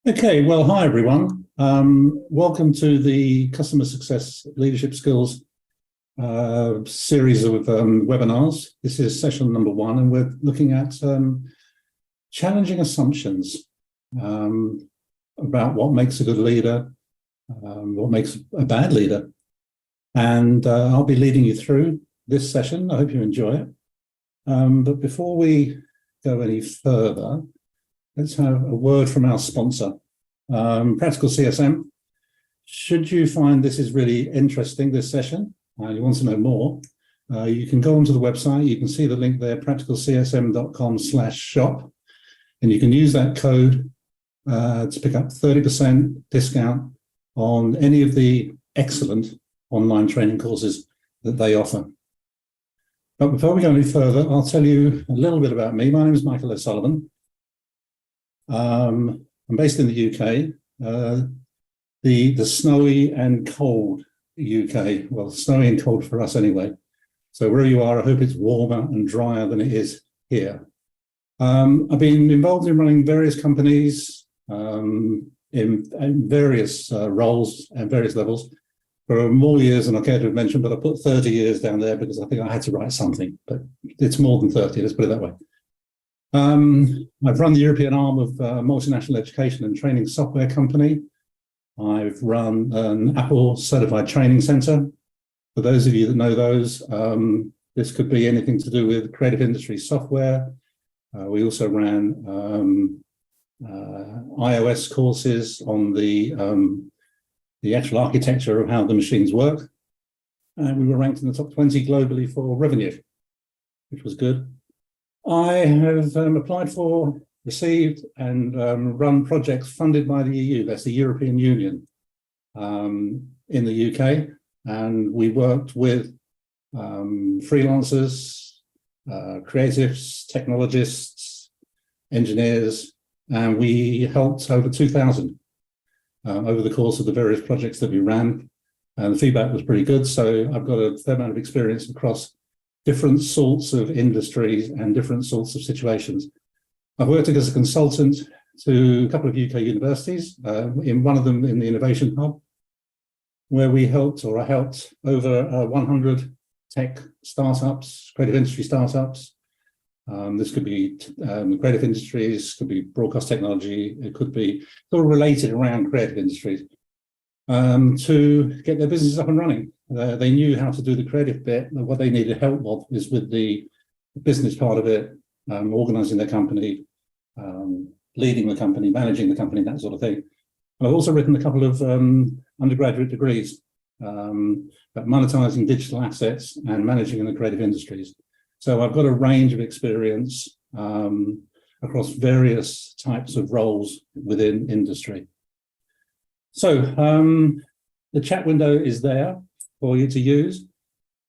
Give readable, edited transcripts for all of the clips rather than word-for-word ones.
Okay, well, hi everyone. Welcome to the Customer Success Leadership Skills series of webinars. This is session number 1, and we're looking at challenging assumptions about what makes a good leader, what makes a bad leader. And I'll be leading you through this session. I hope you enjoy it. But before we go any further, let's have a word from our sponsor, Practical CSM. Should you find this is really interesting, this session, you want to know more, you can go onto the website. You can see the link there, practicalcsm.com/shop, and you can use that code to pick up 30% discount on any of the excellent online training courses that they offer. But before we go any further, I'll tell you a little bit about me. My name is Michael O'Sullivan. I'm based in the UK, the snowy and cold UK. Well, snowy and cold for us anyway. So wherever you are, I hope it's warmer and drier than it is here. I've been involved in running various companies in various roles and various levels for more years than I care to have mentioned, but I put 30 years down there because I think I had to write something, but it's more than 30, let's put it that way. I've run the European arm of a multinational education and training software company. I've run an Apple certified training center. For those of you that know those, this could be anything to do with creative industry software. We also ran iOS courses on the actual architecture of how the machines work. And we were ranked in the top 20 globally for revenue, which was good. I have applied for, received, and run projects funded by the EU, that's the European Union, in the UK. And we worked with freelancers, creatives, technologists, engineers, and we helped over 2,000 over the course of the various projects that we ran. And the feedback was pretty good. So I've got a fair amount of experience across different sorts of industries and different sorts of situations. I've worked as a consultant to a couple of UK universities, in one of them in the Innovation Hub, where I helped over 100 tech startups, creative industry startups. This could be creative industries, could be broadcast technology, it could be sort of related around creative industries, to get their businesses up and running. They knew how to do the creative bit. What they needed help with is with the business part of it, organizing their company, leading the company, managing the company, that sort of thing. And I've also written a couple of undergraduate degrees about monetizing digital assets and managing in the creative industries. So I've got a range of experience across various types of roles within industry. So the chat window is there for you to use. If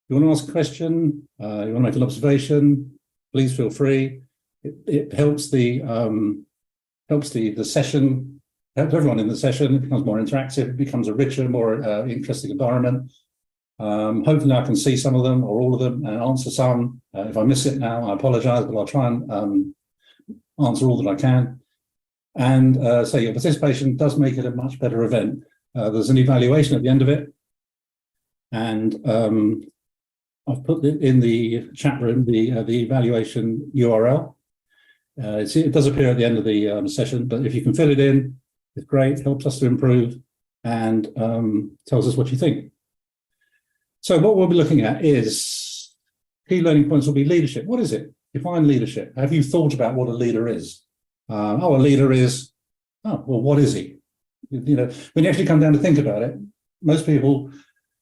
you want to ask a question, you want to make an observation, please feel free. It helps the session, helps everyone in the session. It becomes more interactive. It becomes a richer, more interesting environment. Hopefully I can see some of them or all of them and answer some. If I miss it now, I apologize, but I'll try and answer all that I can. And so your participation does make it a much better event. There's an evaluation at the end of it. And I've put it in the chat room, the evaluation URL. It does appear at the end of the session, but if you can fill it in, it's great, helps us to improve and tells us what you think. So what we'll be looking at is key learning points will be leadership. What is it? Define leadership. Have you thought about what a leader is? A leader is, well, what is he? You know, when you actually come down to think about it, most people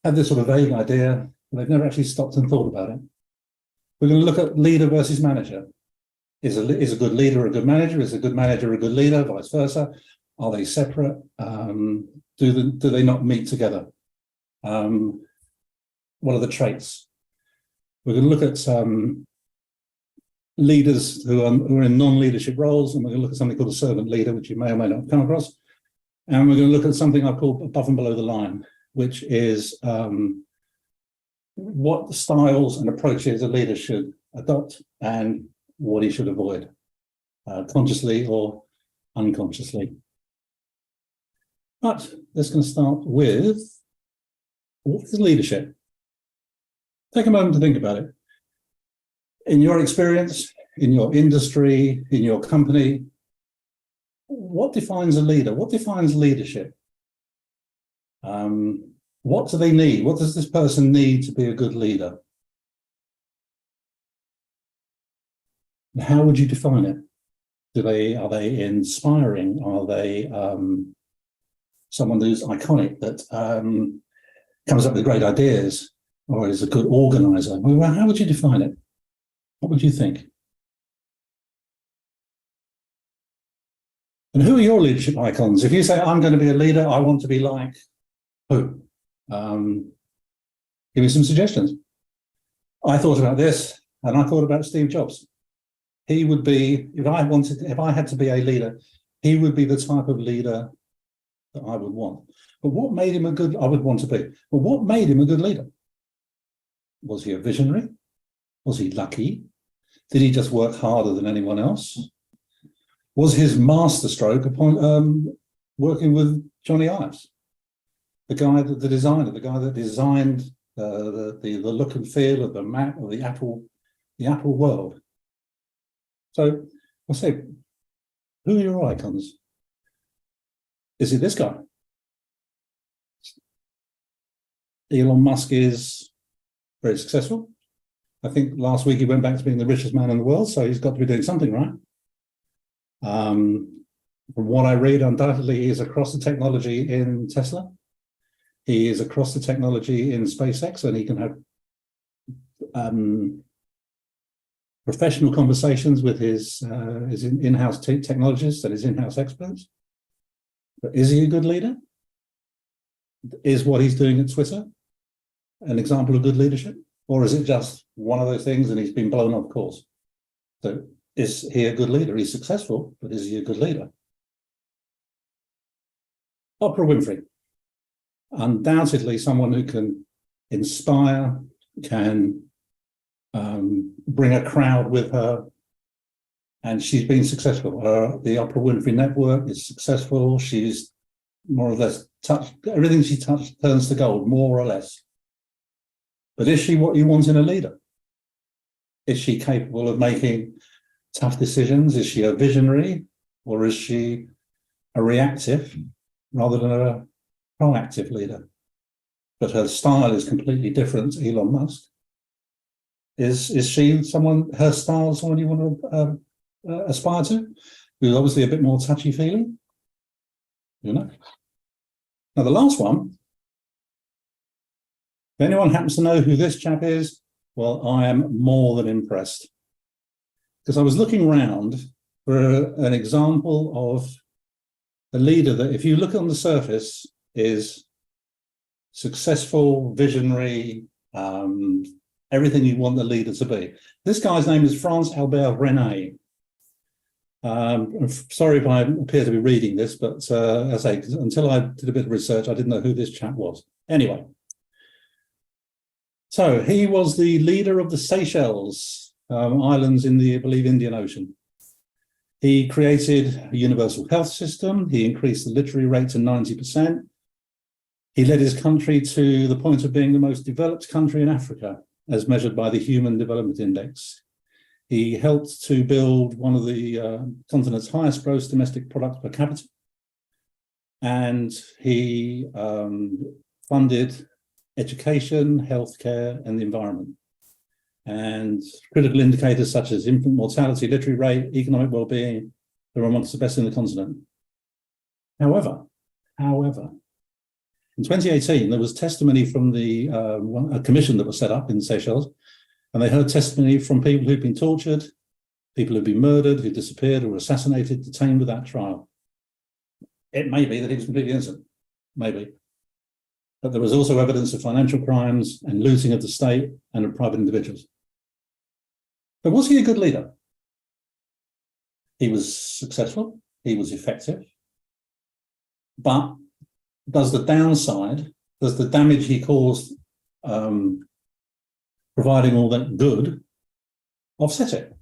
have this sort of vague idea, but they've never actually stopped and thought about it. We're going to look at leader versus manager. Is a good leader a good manager? Is a good manager a good leader? Vice versa. Are they separate? Do they not meet together? What are the traits? We're going to look at leaders who are in non-leadership roles, and we're going to look at something called a servant leader, which you may or may not have come across. And we're going to look at something I've called above and below the line, which is what styles and approaches a leader should adopt and what he should avoid, consciously or unconsciously. But let's going to start with, what is leadership? Take a moment to think about it. In your experience, in your industry, in your company, what defines a leader? What defines leadership? What do they need? What does this person need to be a good leader? How would you define it? Are they inspiring? Are they someone who's iconic, that comes up with great ideas, or is a good organizer? Well, how would you define it? What would you think? And who are your leadership icons? If you say, I'm going to be a leader, I want to be like who? Give me some suggestions. I thought about this, and I thought about Steve Jobs. He would be, if I had to be a leader, he would be the type of leader that I would want. But what made him I would want to be. But what made him a good leader? Was he a visionary? Was he lucky? Did he just work harder than anyone else? Was his masterstroke upon working with Johnny Ives, the designer, the guy that designed the look and feel of the map of the Apple world? So I'll say, who are your icons? Is it this guy? Elon Musk is very successful. I think last week he went back to being the richest man in the world, so he's got to be doing something right. From what I read, undoubtedly he is across the technology in Tesla. He is across the technology in SpaceX, and he can have professional conversations with his in-house technologists and his in-house experts. But is he a good leader? Is what he's doing at Twitter an example of good leadership? Or is it just one of those things and he's been blown off course? So is he a good leader? He's successful, but is he a good leader? Oprah Winfrey, undoubtedly someone who can inspire, can bring a crowd with her, and she's been successful. The Oprah Winfrey Network is successful. She's more or less everything she touched turns to gold, more or less. But is she what you want in a leader? Is she capable of making tough decisions? Is she a visionary, or is she a reactive rather than a proactive leader? But her style is completely different to Elon Musk. Is she her style someone you want to aspire to? Who's obviously a bit more touchy-feely? Now the last one, if anyone happens to know who this chap is, well, I am more than impressed. Because I was looking around for an example of a leader that, if you look on the surface, is successful, visionary, everything you want the leader to be. This guy's name is France Albert René. I'm sorry if I appear to be reading this, but as I say, until I did a bit of research, I didn't know who this chap was. Anyway, so he was the leader of the Seychelles Islands in the, I believe, Indian Ocean. He created a universal health system. He increased the literacy rate to 90%. He led his country to the point of being the most developed country in Africa, as measured by the Human Development Index. He helped to build one of the continent's highest gross domestic products per capita. And he funded education, healthcare, and the environment. And critical indicators such as infant mortality, literacy rate, economic well-being, they're amongst the best in the continent. However, in 2018, there was testimony from a commission that was set up in the Seychelles, and they heard testimony from people who'd been tortured, people who'd been murdered, who disappeared or assassinated, detained without trial. It may be that he was completely innocent, maybe. But there was also evidence of financial crimes and looting of the state and of private individuals. But was he a good leader? He was successful, he was effective, but does the damage he caused providing all that good offset it?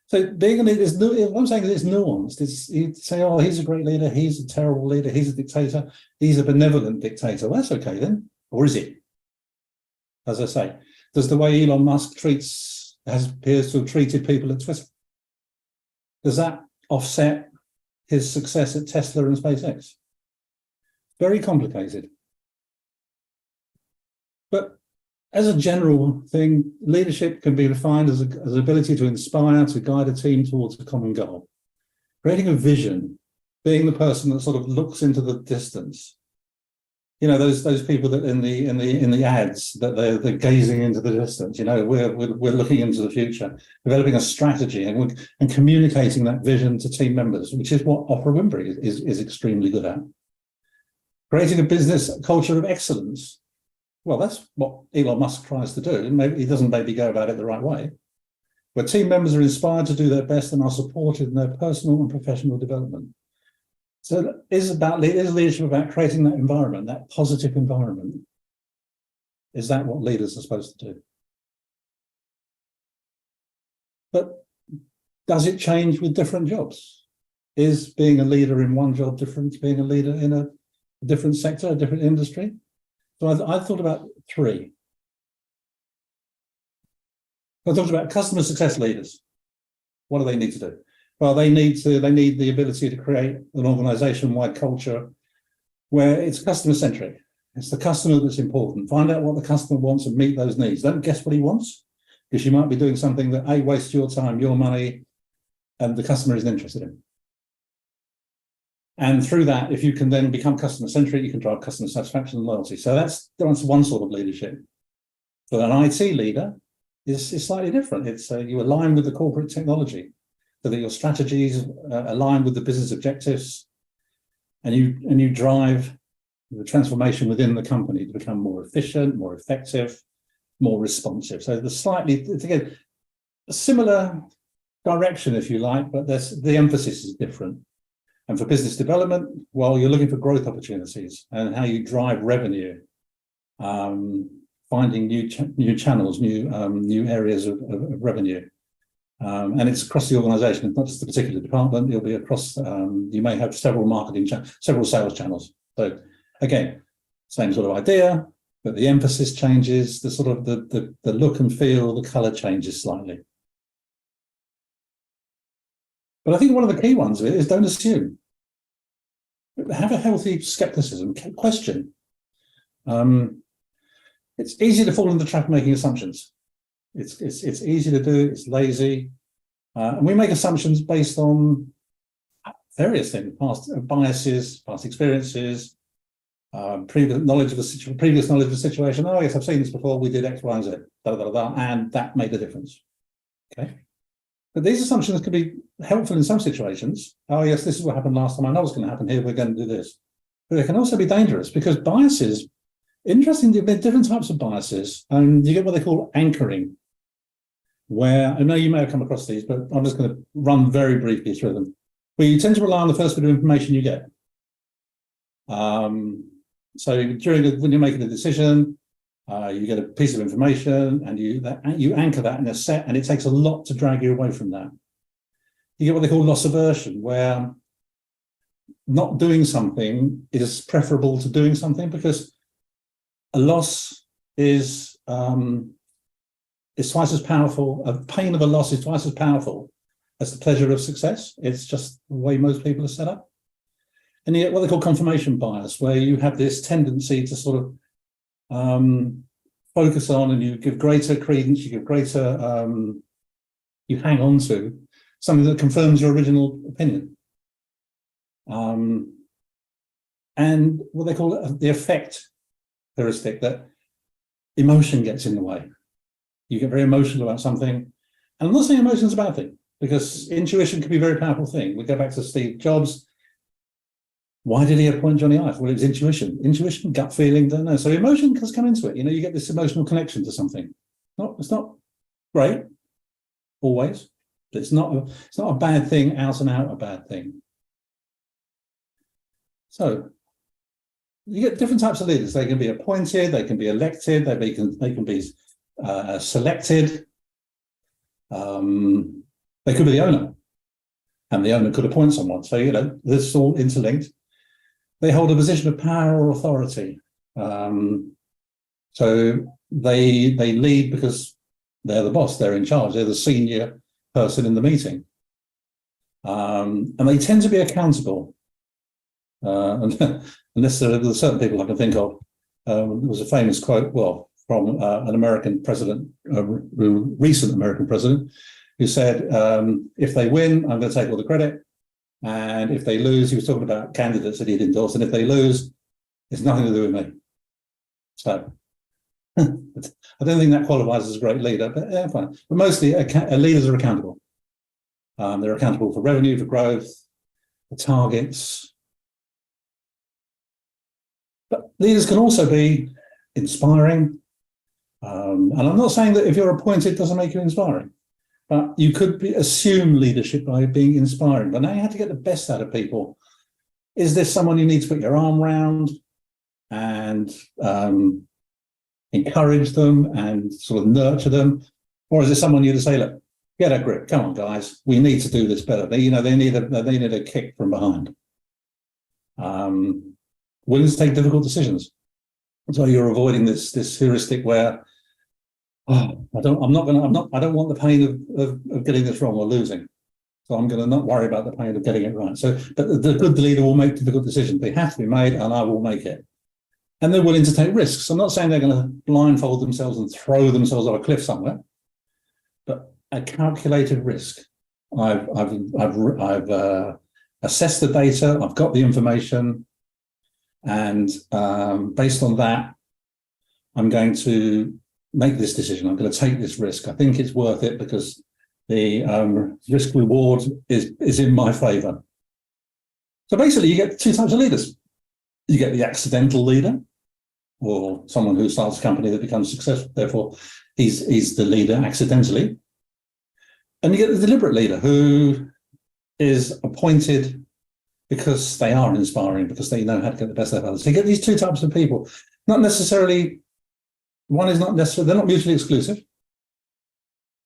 So being a leader is what I'm saying is it's nuanced. You say, oh, he's a great leader, he's a terrible leader, he's a dictator, he's a benevolent dictator. Well, that's okay then, or is it? As I say, does the way Elon Musk appears to have treated people at Twitter, does that offset his success at Tesla and SpaceX? Very complicated. But as a general thing, leadership can be defined as an ability to inspire, to guide a team towards a common goal. Creating a vision, being the person that sort of looks into the distance. You know, those people that in the ads that they're gazing into the distance. You know, we're looking into the future, developing a strategy and communicating that vision to team members, which is what Oprah Winfrey is extremely good at. Creating a business culture of excellence. Well, that's what Elon Musk tries to do. Maybe he doesn't go about it the right way. Where team members are inspired to do their best and are supported in their personal and professional development. So is leadership about creating that environment, that positive environment? Is that what leaders are supposed to do? But does it change with different jobs? Is being a leader in one job different to being a leader in a different sector, a different industry? So I thought about three. I thought about customer success leaders. What do they need to do? Well, they need the ability to create an organization-wide culture where it's customer-centric. It's the customer that's important. Find out what the customer wants and meet those needs. Don't guess what he wants, because you might be doing something that wastes your time, your money, and the customer isn't interested in. And through that, if you can then become customer-centric, you can drive customer satisfaction and loyalty. So that's one sort of leadership. But an IT leader is slightly different. It's you align with the corporate technology, so that your strategies align with the business objectives, and you drive the transformation within the company to become more efficient, more effective, more responsive. So it's again a similar direction, if you like, but the emphasis is different. And for business development, well, you're looking for growth opportunities and how you drive revenue, finding new channels, new areas of revenue. And it's across the organization. It's not just a particular department. It'll be across, you may have several several sales channels. So again, same sort of idea, but the emphasis changes, the sort of the look and feel, the color changes slightly. But I think one of the key ones of it is don't assume. Have a healthy skepticism, question. It's easy to fall into the trap of making assumptions. It's easy to do, it's lazy. And we make assumptions based on various things, past biases, past experiences, previous knowledge of the situation. Oh, yes, I've seen this before, we did X, Y, and Z, and that made a difference. Okay. But these assumptions could be helpful in some situations. Oh, yes, this is what happened last time. I know what's going to happen here. We're going to do this. But they can also be dangerous because biases, interestingly, there are different types of biases. And you get what they call anchoring, where I know you may have come across these, but I'm just going to run very briefly through them. Where you tend to rely on the first bit of information you get. So when you're making a decision, you get a piece of information and you anchor that in a set, and it takes a lot to drag you away from that. You get what they call loss aversion, where not doing something is preferable to doing something because a loss is twice as powerful. A pain of a loss is twice as powerful as the pleasure of success. It's just the way most people are set up. And you get what they call confirmation bias, where you have this tendency to sort of focus on, and you give greater credence, you hang on to something that confirms your original opinion. And what they call the effect heuristic, that emotion gets in the way. You get very emotional about something. And I'm not saying emotion is a bad thing, because intuition can be a very powerful thing. We go back to Steve Jobs. Why did he appoint Johnny Ive? Well, it was intuition, gut feeling, don't know. So emotion does come into it. You know, you get this emotional connection to something. It's not great, always, but it's not a bad thing, out and out a bad thing. So you get different types of leaders. They can be appointed, they can be elected, they can be selected. They They could be the owner, and the owner could appoint someone. So, this is all interlinked. They hold a position of power or authority. So they lead because they're the boss, they're in charge, they're the senior person in the meeting. And they tend to be accountable. Unless there's certain people I can think of. There was a famous quote, from an American president, a recent American president, who said, if they win, I'm going to take all the credit. And if they lose, he was talking about candidates that he'd endorsed, and if they lose, it's nothing to do with me. So I don't think that qualifies as a great leader, but fine. But mostly leaders are accountable. They're accountable for revenue, for growth, for targets. But leaders can also be inspiring. And I'm not saying that if you're appointed doesn't make you inspiring, but you could assume leadership by being inspiring. But now you have to get the best out of people. Is this someone you need to put your arm around and encourage them and sort of nurture them? Or is it someone you to say, look, get a grip, come on guys, we need to do this better. They need a kick from behind. Willing to take difficult decisions. So you're avoiding this heuristic where, I don't want the pain of getting this wrong or losing. So I'm going to not worry about the pain of getting it right. So, but the good leader will make difficult decisions. They have to be made, and I will make it. And they're willing to take risks. I'm not saying they're going to blindfold themselves and throw themselves off a cliff somewhere, but a calculated risk. I've assessed the data. I've got the information, and based on that, I'm going to make this decision. I'm going to take this risk. I think it's worth it because the risk reward is in my favor. So basically, you get two types of leaders. You get the accidental leader, or someone who starts a company that becomes successful. Therefore, he's the leader accidentally. And you get the deliberate leader who is appointed because they are inspiring, because they know how to get the best out of others. So you get these two types of people. Not necessarily, they're not mutually exclusive.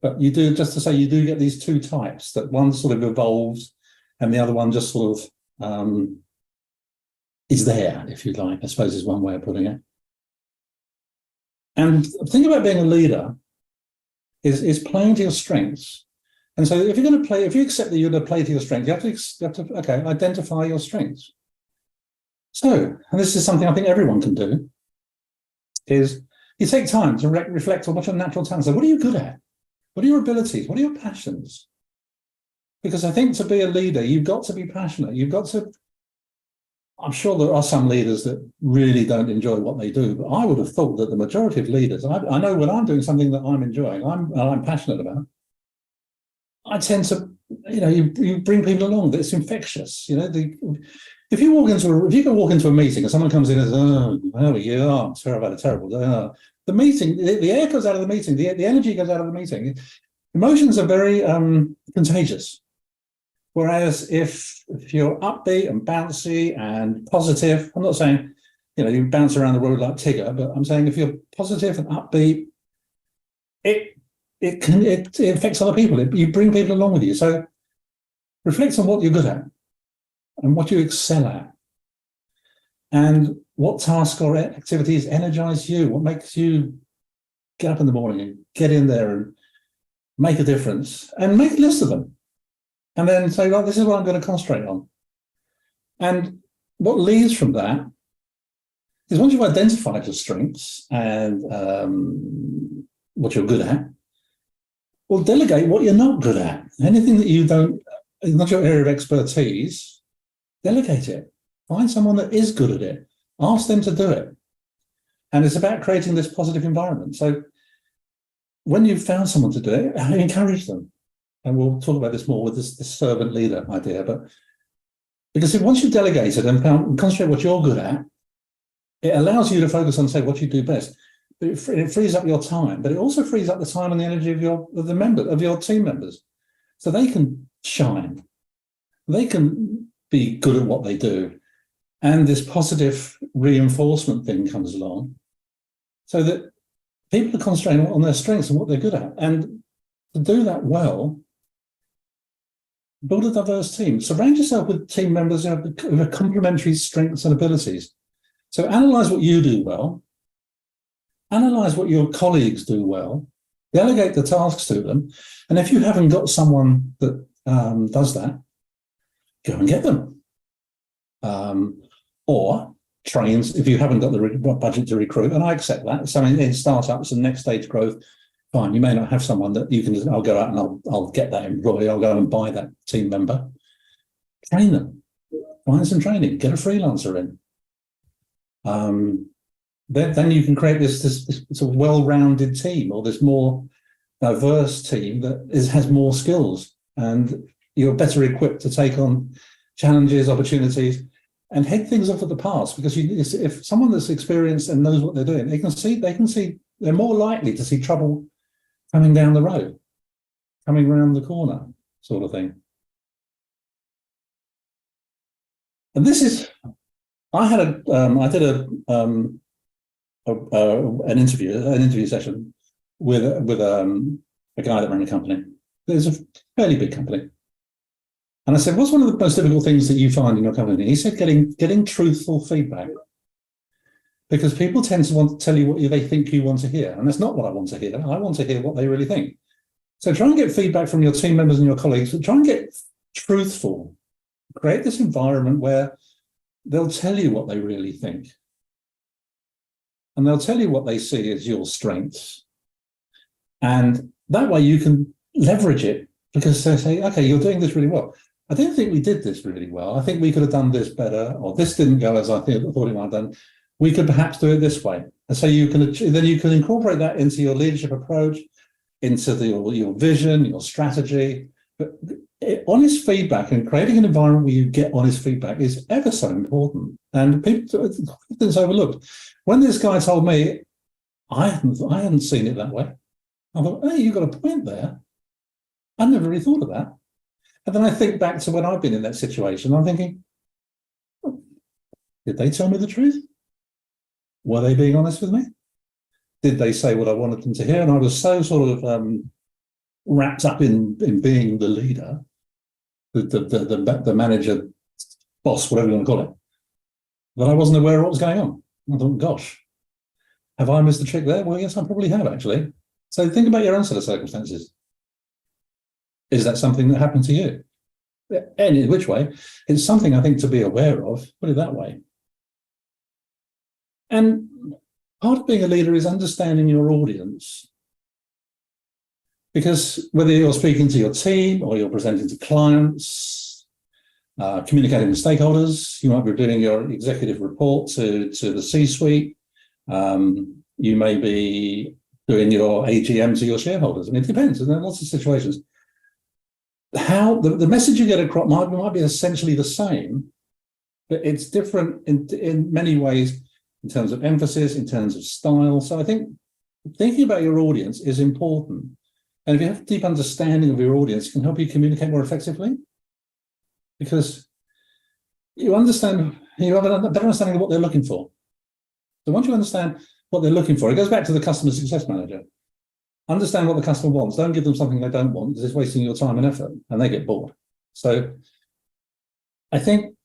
But you do, just to say, you do get these two types, that one sort of evolves and the other one just sort of is there, if you like, I suppose is one way of putting it. And the thing about being a leader is playing to your strengths. And so if you're going to play, if you accept that you're going to play to your strengths, you have to identify your strengths. So, and this is something I think everyone can do, is you take time to reflect on what your natural talents are. What are you good at? What are your abilities? What are your passions? Because I think to be a leader, you've got to be passionate. You've got to, I'm sure there are some leaders that really don't enjoy what they do, but I would have thought that the majority of leaders, I know when I'm doing something that I'm enjoying, I'm passionate about, I tend to, you bring people along. It's infectious. If you can walk into a meeting and someone comes in and says, "Oh, you are terrible." The meeting, the air goes out of the meeting. The energy goes out of the meeting. Emotions are very contagious. Whereas if you're upbeat and bouncy and positive, I'm not saying you bounce around the road like Tigger, but I'm saying if you're positive and upbeat, it affects other people. You bring people along with you. So reflect on what you're good at and what you excel at, and what tasks or activities energize you, what makes you get up in the morning and get in there and make a difference, and make a list of them. And then say, well, this is what I'm going to concentrate on. And what leads from that is, once you've identified your strengths and what you're good at, well, delegate what you're not good at. Anything that you don't, not your area of expertise, delegate it. Find someone that is good at it. Ask them to do it. And it's about creating this positive environment. So when you've found someone to do it, encourage them. And we'll talk about this more with this servant leader idea. But because once you've delegated and concentrate what you're good at, it allows you to focus on, say, what you do best. It frees up your time, but it also frees up the time and the energy of your team members, so they can shine. They can be good at what they do, and this positive reinforcement thing comes along, so that people are concentrating on their strengths and what they're good at. And to do that well, build a diverse team. Surround yourself with team members who have complementary strengths and abilities. So analyze what you do well, analyze what your colleagues do well, delegate the tasks to them. And if you haven't got someone that does that, go and get them. Or trains if you haven't got the budget to recruit. And I accept that. So in startups and next stage growth, fine, you may not have someone that you can, I'll go out and I'll get that employee, I'll go and buy that team member. Train them, find some training, get a freelancer in. Then you can create this sort of well-rounded team, or this more diverse team that has more skills, and you're better equipped to take on challenges, opportunities, and head things off at the pass. Because if someone that's experienced and knows what they're doing, they can see they're more likely to see trouble coming down the road, coming around the corner, sort of thing. And this is, I did an interview session with a guy that ran a company. There's a fairly big company. And I said, what's one of the most difficult things that you find in your company? And he said, getting truthful feedback. Because people tend to want to tell you what they think you want to hear. And that's not what I want to hear. I want to hear what they really think. So try and get feedback from your team members and your colleagues, but try and get truthful. Create this environment where they'll tell you what they really think. And they'll tell you what they see as your strengths. And that way you can leverage it, because they say, okay, you're doing this really well. I didn't think we did this really well. I think we could have done this better, or this didn't go as I thought it might have done. We could perhaps do it this way. And so you can incorporate that into your leadership approach, into your vision, your strategy. But honest feedback and creating an environment where you get honest feedback is ever so important. And people, it's overlooked. When this guy told me, I hadn't seen it that way. I thought, hey, you've got a point there. I never really thought of that. And then I think back to when I've been in that situation. I'm thinking, oh, did they tell me the truth? Were they being honest with me? Did they say what I wanted them to hear? And I was so sort of wrapped up in being the leader, the manager, boss, whatever you want to call it, that I wasn't aware of what was going on. I thought, gosh, have I missed the trick there? Well, yes, I probably have, actually. So think about your own set of circumstances. Is that something that happened to you? And in which way? It's something I think to be aware of, put it that way. And part of being a leader is understanding your audience. Because whether you're speaking to your team or you're presenting to clients, communicating with stakeholders, you might be doing your executive report to the C-suite, you may be doing your AGM to your shareholders. I mean, it depends, and there are lots of situations. How the message you get across might be essentially the same, but it's different in many ways in terms of emphasis, in terms of style. So I think thinking about your audience is important. And if you have a deep understanding of your audience, it can help you communicate more effectively, because you have a better understanding of what they're looking for. So once you understand what they're looking for, it goes back to the customer success manager. Understand what the customer wants. Don't give them something they don't want, because it's wasting your time and effort, and they get bored. So I think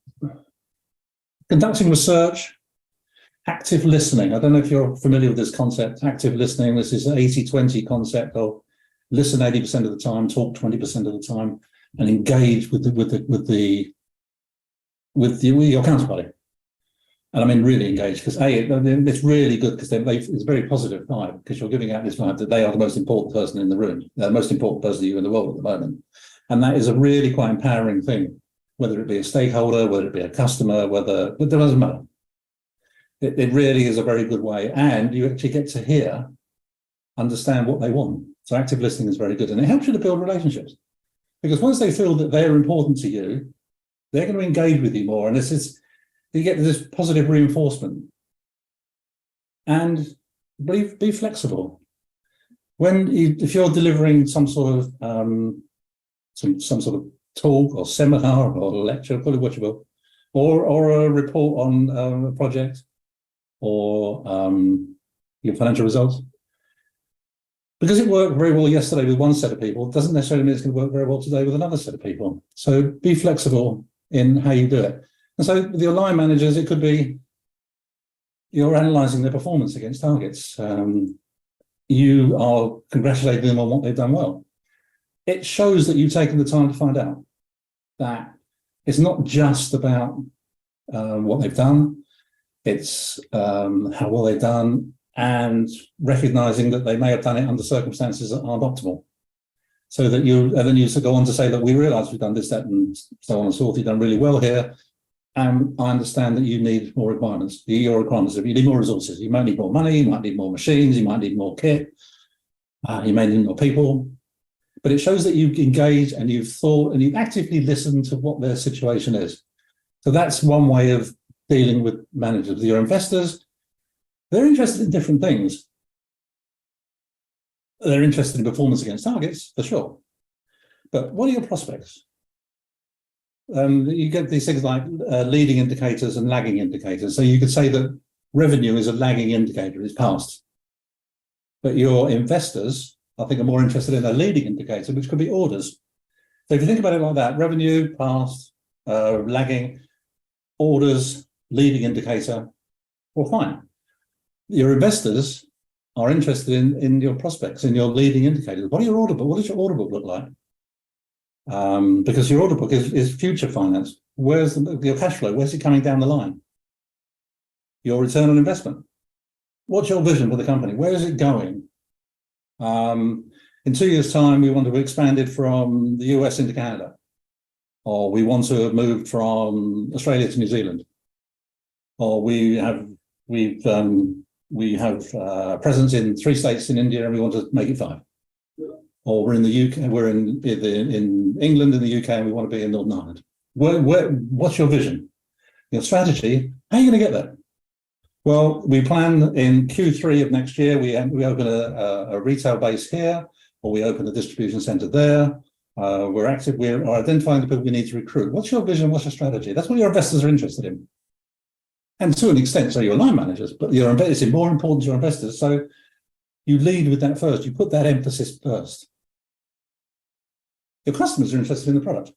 conducting research, active listening. I don't know if you're familiar with this concept, active listening. This is an 80-20 concept of listen 80% of the time, talk 20% of the time, and engage with your counterparty. And I mean, really engage, because it's really good, because it's a very positive vibe, because you're giving out this vibe that they are the most important person in the room. They're the most important person to you in the world at the moment. And that is a really quite empowering thing, whether it be a stakeholder, whether it be a customer, but it doesn't matter. It really is a very good way. And you actually get to understand what they want. So active listening is very good. And it helps you to build relationships, because once they feel that they're important to you, they're going to engage with you more. And you get this positive reinforcement. And be flexible. If you're delivering some sort of some sort of talk or seminar or lecture, call it what you will, or a report on a project, or your financial results, Because it worked very well yesterday with one set of people, doesn't necessarily mean it's going to work very well today with another set of people. So be flexible in how you do it. And so with your line managers, it could be you're analysing their performance against targets. You are congratulating them on what they've done well. It shows that you've taken the time to find out that it's not just about what they've done, it's how well they've done, and recognising that they may have done it under circumstances that aren't optimal. So that and then you go on to say that we realise we've done this, that, and so on and so forth. You've done really well here, and I understand that you need more requirements. Your requirements, if you need more resources, you might need more money, you might need more machines, you might need more kit, you may need more people. But it shows that you've engaged and you've thought and you've actively listened to what their situation is. So that's one way of dealing with managers. Your investors, they're interested in different things. They're interested in performance against targets, for sure. But what are your prospects? You get these things like leading indicators and lagging indicators. So you could say that revenue is a lagging indicator, it's past. But your investors, I think, are more interested in a leading indicator, which could be orders. So if you think about it like that, revenue, past, lagging, orders, leading indicator, well, fine. Your investors are interested in your prospects, in your leading indicators. What are your order book? What does your order book look like? Because your order book is future finance. Where's your cash flow? Where's it coming down the line? Your return on investment. What's your vision for the company? Where is it going? In 2 years' time, we want to have expanded from the US into Canada, or we want to have moved from Australia to New Zealand, or we have presence in 3 states in India and we want to make it 5. Or we're in the UK, we're in England and the UK and we want to be in Northern Ireland. What's your vision? Your strategy? How are you going to get there? Well, we plan in Q3 of next year, we open a retail base here, or we open a distribution centre there. We're identifying the people we need to recruit. What's your vision? What's your strategy? That's what your investors are interested in. And to an extent, so your line managers, but it's more important to your investors. So you lead with that first. You put that emphasis first. Your customers are interested in the product.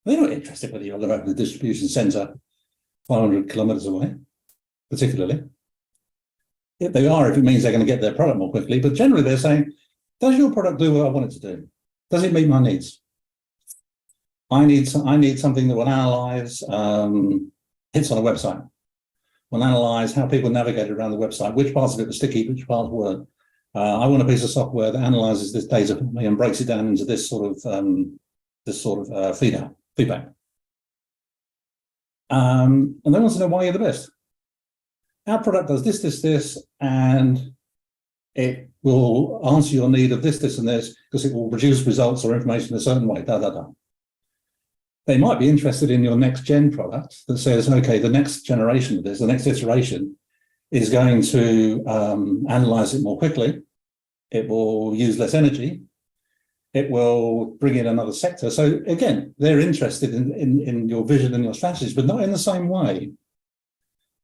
They're not interested whether you're going to open a distribution centre 500 kilometres away, particularly. If they are, if it means they're going to get their product more quickly. But generally, they're saying, does your product do what I want it to do? Does it meet my needs? I need something that will analyse hits on a website. Will analyse how people navigate around the website, which parts of it were sticky, which parts weren't. I want a piece of software that analyses this data for me and breaks it down into this sort of feedback. And they want to know why you're the best. Our product does this, and it will answer your need of this, and this, because it will produce results or information in a certain way, They might be interested in your next gen product that says, okay, the next generation of this, the next iteration is going to analyze it more quickly. It will use less energy. It will bring in another sector. So again, they're interested in your vision and your strategies, but not in the same way.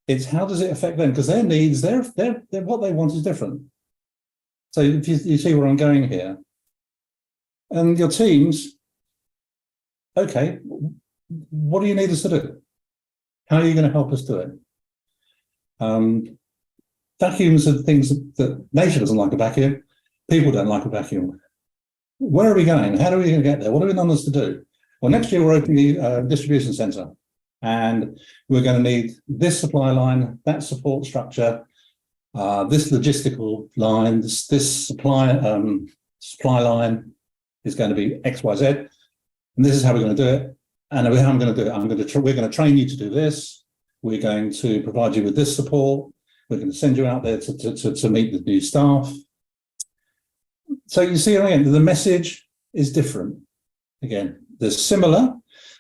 It's how does it affect them? Because their needs, they're what they want is different. So if you see where I'm going here, and your teams, okay, what do you need us to do? How are you going to help us do it? Vacuums are things that nature doesn't like a vacuum. People don't like a vacuum. Where are we going? How are we going to get there? What are we on us to do? Well, next year we're opening a distribution centre, and we're going to need this supply line, that support structure, this logistical line, this supply line is going to be X, Y, Z. And this is how we're going to do it. And how I'm going to do it. We're going to train you to do this. We're going to provide you with this support. We're going to send you out there to meet the new staff. So you see, again, the message is different. Again, they're similar.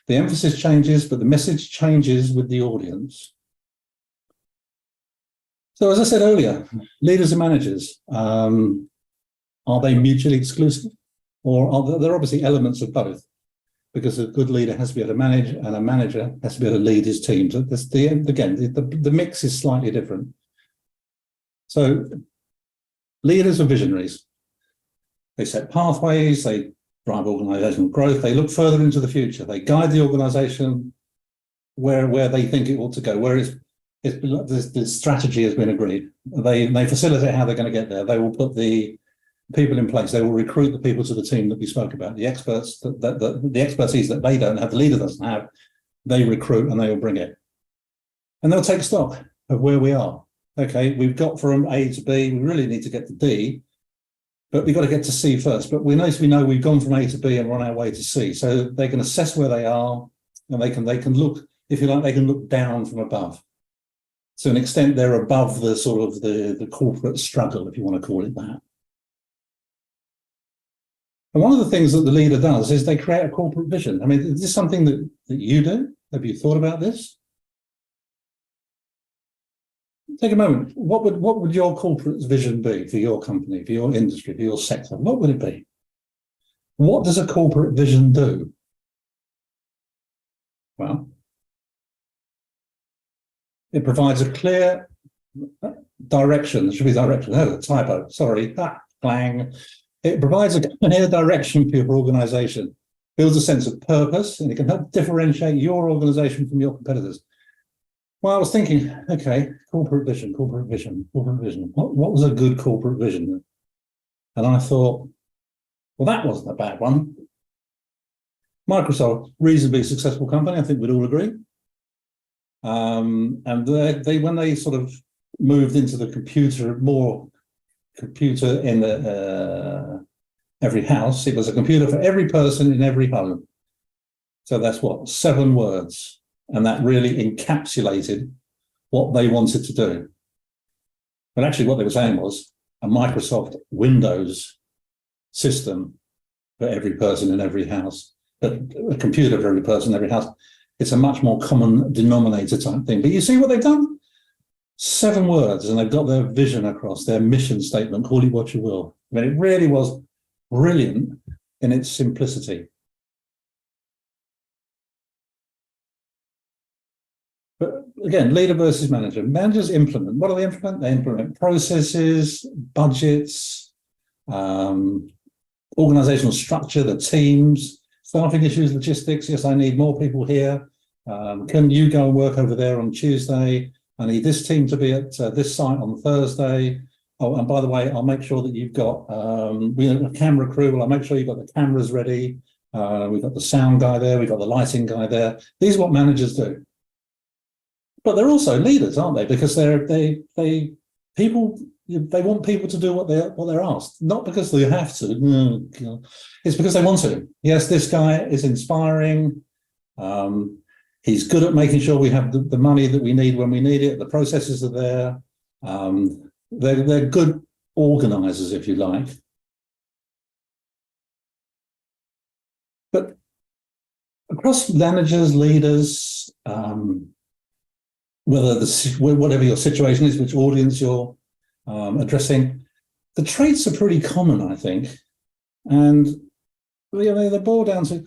The emphasis changes, but the message changes with the audience. So as I said earlier, leaders and managers, are they mutually exclusive? Or there are obviously elements of both? Because a good leader has to be able to manage, and a manager has to be able to lead his team. So the mix is slightly different. So leaders are visionaries. They set pathways, they drive organizational growth, they look further into the future, they guide the organization where they think it ought to go, where the strategy has been agreed. They facilitate how they're going to get there. They will put the people in place. They will recruit the people to the team that we spoke about, the experts, the expertise that they don't have, the leader doesn't have, they recruit and they will bring it. And they'll take stock of where we are. Okay, we've got from A to B, we really need to get to D, but we've got to get to C first. But we know we've gone from A to B and we're on our way to C. So they can assess where they are, and they can look, if you like, they can look down from above. To an extent, they're above the sort of the corporate struggle, if you want to call it that. And one of the things that the leader does is they create a corporate vision. I mean, is this something that you do? Have you thought about this? Take a moment. What would your corporate vision be for your company, for your industry, for your sector? What would it be? What does a corporate vision do? Well, it provides a clear direction. There should be direction. Oh, typo. Sorry. Clang. It provides a clear direction for your organization, builds a sense of purpose, and it can help differentiate your organization from your competitors. Well, I was thinking, okay, corporate vision. What was a good corporate vision? And I thought, well, that wasn't a bad one. Microsoft, reasonably successful company, I think we'd all agree. And they when they sort of moved into the computer in every house, it was a computer for every person in every home. So that's what, 7 words. And that really encapsulated what they wanted to do. But actually what they were saying was a Microsoft Windows system for every person in every house, a computer for every person in every house. It's a much more common denominator type thing. But you see what they've done? 7 words, and they've got their vision across, their mission statement, call it what you will. I mean, it really was brilliant in its simplicity. But again, leader versus manager. Managers implement. What do they implement? They implement processes, budgets, organizational structure, the teams, staffing issues, logistics. Yes, I need more people here. Can you go and work over there on Tuesday? I need this team to be at this site on Thursday. Oh, and by the way, I'll make sure that you've got a camera crew. Well, I'll make sure you've got the cameras ready. We've got the sound guy there. We've got the lighting guy there. These are what managers do. But they're also leaders, aren't they? Because they want people to do what they're asked, not because they have to. It's because they want to. Yes, this guy is inspiring. He's good at making sure we have the money that we need when we need it. The processes are there. They're good organizers, if you like. But across managers, leaders, whatever your situation is, which audience you're addressing, the traits are pretty common, I think. And they boil down to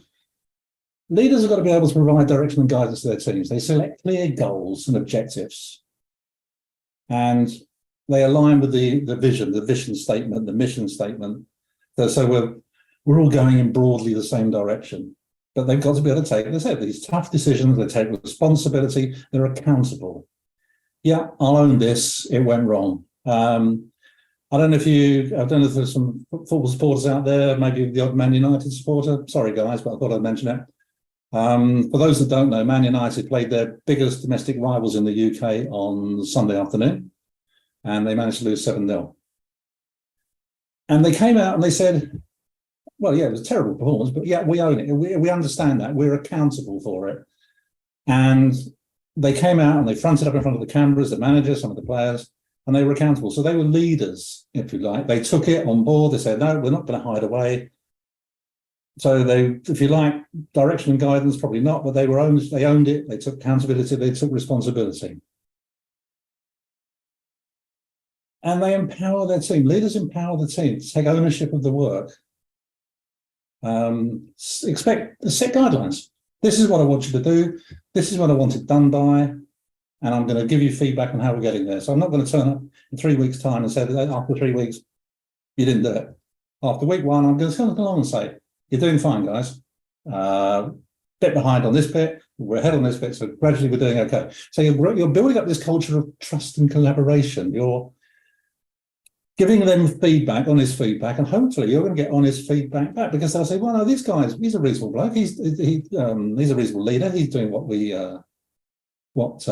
leaders have got to be able to provide direction and guidance to their teams. They select clear goals and objectives. And they align with the vision statement, the mission statement. So we're all going in broadly the same direction. But they've got to be able to take, as I said, these tough decisions. They take responsibility. They're accountable. Yeah, I'll own this. It went wrong. I don't know if there's some football supporters out there, maybe the odd Man United supporter. Sorry, guys, but I thought I'd mention it. For those that don't know, Man United played their biggest domestic rivals in the UK on Sunday afternoon, and they managed to lose 7-0. And they came out and they said, well, yeah, it was a terrible performance, but yeah, we own it. We understand that. We're accountable for it. And they came out and they fronted up in front of the cameras, the managers, some of the players, and they were accountable. So they were leaders, if you like. They took it on board. They said, no, we're not going to hide away. So they, if you like, direction and guidance, probably not, but they owned it. They took accountability. They took responsibility. And they empower their team. Leaders empower the team to take ownership of the work. Set guidelines. This is what I want you to do. This is what I want it done by. And I'm going to give you feedback on how we're getting there. So I'm not going to turn up in 3 weeks' time and say that after 3 weeks, you didn't do it. after week one, I'm going to come along and say, you're doing fine, guys. Bit behind on this bit, we're ahead on this bit, so gradually we're doing okay. So you're building up this culture of trust and collaboration. You're giving them feedback, honest feedback, and hopefully you're going to get honest feedback back, because they'll say, well, no, this guy's, he's a reasonable bloke. He's a reasonable leader. He's doing what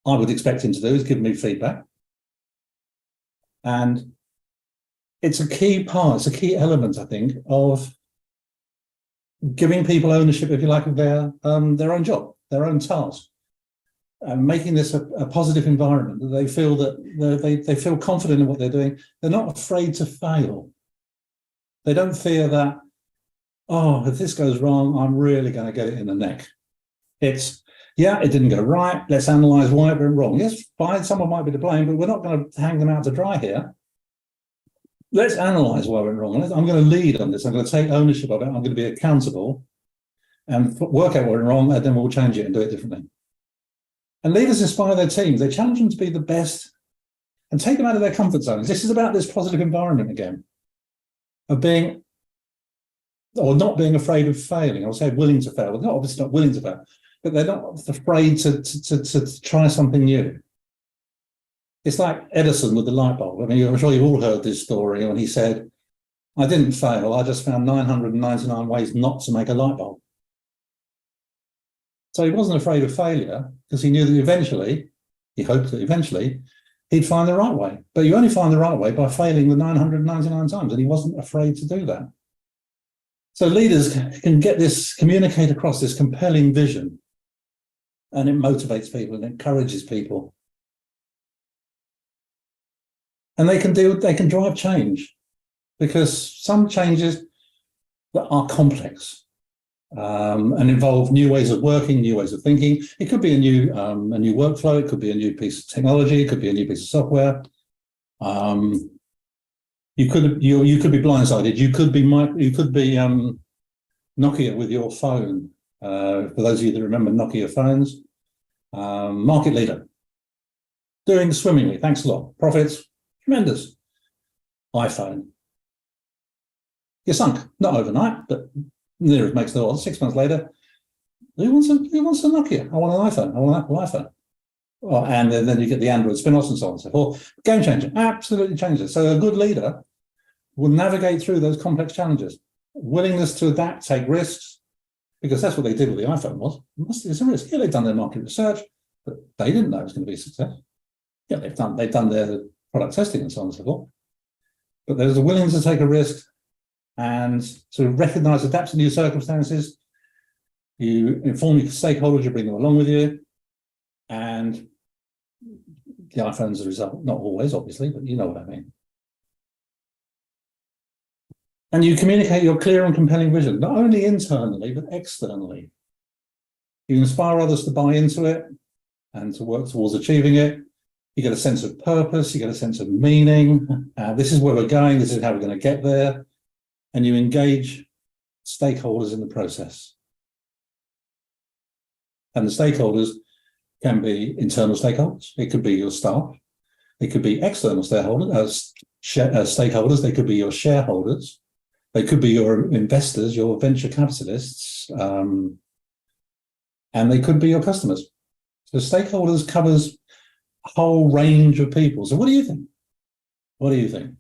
I would expect him to do, is give me feedback. And it's a key part, it's a key element, I think, of giving people ownership, if you like, of their own job, their own task, and making this a positive environment that they feel that they feel confident in what they're doing. They're not afraid to fail. They don't fear that, oh, if this goes wrong, I'm really going to get it in the neck. It's, yeah, it didn't go right. Let's analyze why it went wrong. Yes, fine, someone might be to blame, but we're not going to hang them out to dry here. Let's analyze why it went wrong. I'm going to lead on this. I'm going to take ownership of it. I'm going to be accountable and work out what went wrong, and then we'll change it and do it differently. And leaders inspire their teams. They challenge them to be the best and take them out of their comfort zones. This is about this positive environment again, of being, or not being afraid of failing. I'll say willing to fail. They're not obviously not willing to fail, but they're not afraid to try something new. It's like Edison with the light bulb. I mean, I'm sure you've all heard this story when he said, I didn't fail, I just found 999 ways not to make a light bulb. So he wasn't afraid of failure, because he knew that eventually, he hoped that eventually, he'd find the right way. But you only find the right way by failing the 999 times, and he wasn't afraid to do that. So leaders can get this, communicate across this compelling vision, and it motivates people and encourages people. And they can drive change, because some changes that are complex and involve new ways of working, new ways of thinking. It could be a new workflow. It could be a new piece of technology. It could be a new piece of software. You could be blindsided. You could be Nokia with your phone. For those of you that remember Nokia phones, market leader, doing swimmingly. Thanks a lot. Profits. Tremendous. iPhone. You're sunk, not overnight, but near it makes the odds. 6 months later, who wants a Nokia? I want an iPhone. I want an Apple iPhone. Oh, and then you get the Android spin-offs and so on and so forth. Game changer, absolutely changes. So a good leader will navigate through those complex challenges. Willingness to adapt, take risks, because that's what they did with the iPhone was. It's a risk. Yeah, they've done their market research, but they didn't know it was going to be a success. Yeah, they've done their product testing and so on and so forth. But there's a willingness to take a risk and to recognize, adapt to new circumstances. You inform your stakeholders, you bring them along with you. And the iPhone's a result, not always, obviously, but you know what I mean. And you communicate your clear and compelling vision, not only internally, but externally. You inspire others to buy into it and to work towards achieving it. You get a sense of purpose, you get a sense of meaning. This is where we're going, this is how we're going to get there. And you engage stakeholders in the process. And the stakeholders can be internal stakeholders, it could be your staff, it could be external stakeholders, stakeholders, they could be your shareholders, they could be your investors, your venture capitalists, and they could be your customers. So stakeholders covers a whole range of people. So what do you think? What do you think?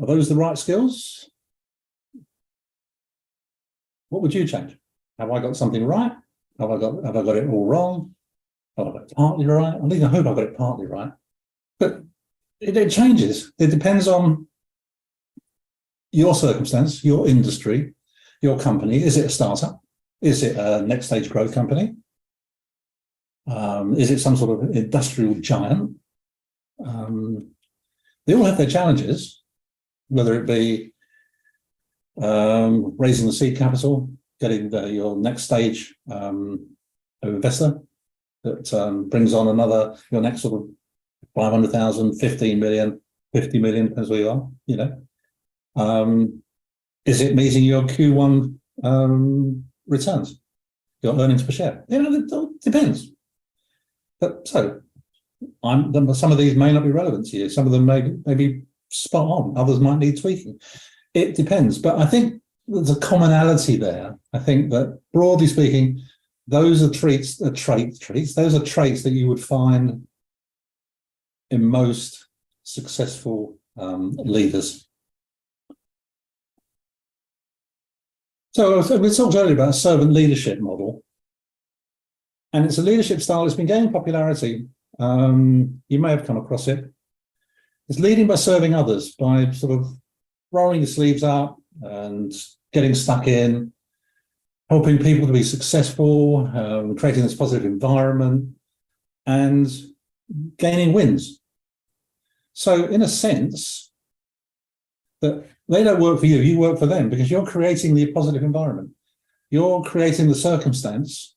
Are those the right skills? What would you change? Have I got something right? Have I got it all wrong? Have I got it partly right? I hope I got it partly right. But it changes. It depends on your circumstance, your industry, your company. Is it a startup? Is it a next stage growth company? Is it some sort of industrial giant? They all have their challenges, whether it be raising the seed capital, getting your next stage investor that brings on your next sort of 500,000, 15 million, 50 million, depends where you are, you know. Is it meeting your Q1 returns, your earnings per share? You know, it depends. But so some of these may not be relevant to you. Some of them may be spot on. Others might need tweaking. It depends. But I think there's a commonality there. I think that broadly speaking, those are traits. Those are traits that you would find in most successful leaders. So we talked earlier about a servant leadership model, and it's a leadership style that's been gaining popularity. You may have come across it. It's leading by serving others, by sort of rolling your sleeves up and getting stuck in, helping people to be successful, creating this positive environment, and gaining wins. So in a sense, that they don't work for you, you work for them, because you're creating the positive environment. You're creating the circumstance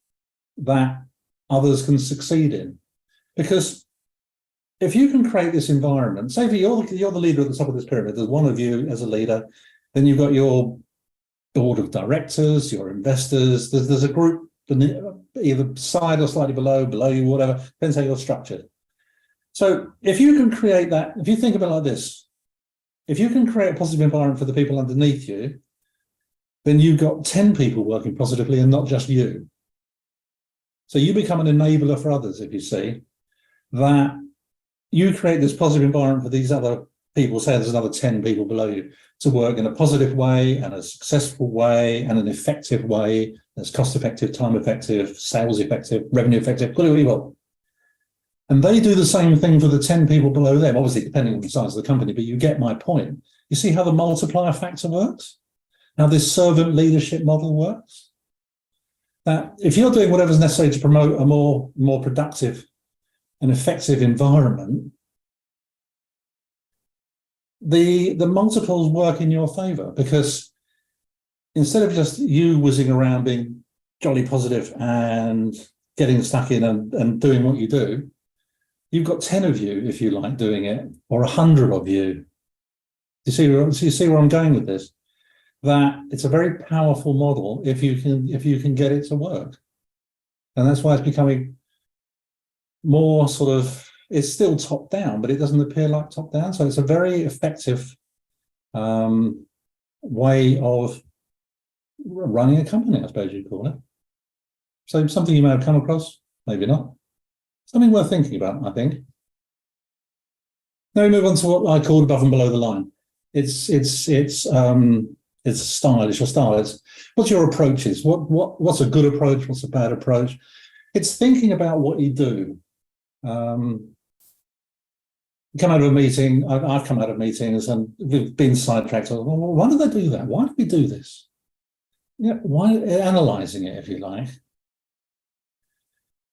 that others can succeed in. Because if you can create this environment, say if you're the leader at the top of this pyramid, there's one of you as a leader, then you've got your board of directors, your investors, there's a group either side or slightly below you, whatever, depends how you're structured. So if you can create that, if you think about it like this, if you can create a positive environment for the people underneath you, then you've got 10 people working positively and not just you. So you become an enabler for others, if you see, that you create this positive environment for these other people, say there's another 10 people below you, to work in a positive way and a successful way and an effective way that's cost effective, time effective, sales effective, revenue effective, put it what you want. And they do the same thing for the 10 people below them, obviously depending on the size of the company, but you get my point. You see how the multiplier factor works? How this servant leadership model works? That if you're doing whatever's necessary to promote a more productive and effective environment, the multiples work in your favor, because instead of just you whizzing around being jolly positive and getting stuck in and doing what you do, you've got 10 of you, if you like, doing it, or 100 of you. You see where I'm going with this? That it's a very powerful model if you can get it to work. And that's why it's becoming more sort of, it's still top down, but it doesn't appear like top down. So it's a very effective way of running a company, I suppose you'd call it. So something you may have come across, maybe not. Something worth thinking about, I think. Now we move on to what I called above and below the line. It's style. It's your style. It's what's your approaches. What's a good approach? What's a bad approach? It's thinking about what you do. Come out of a meeting. I've come out of meetings and we've been sidetracked. Well, why did they do that? Why did we do this? Yeah, why analysing it, if you like.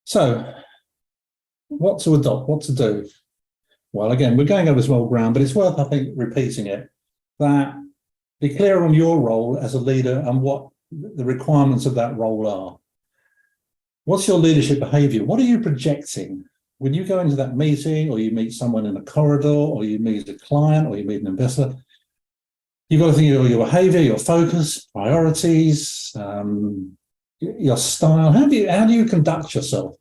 So, what to adopt? What to do? Well, again, we're going over some old ground, but it's worth, I think, repeating it. That be clear on your role as a leader and what the requirements of that role are. What's your leadership behaviour? What are you projecting? When you go into that meeting, or you meet someone in a corridor, or you meet a client, or you meet an investor, you've got to think of your behaviour, your focus, priorities, your style. How do you conduct yourself?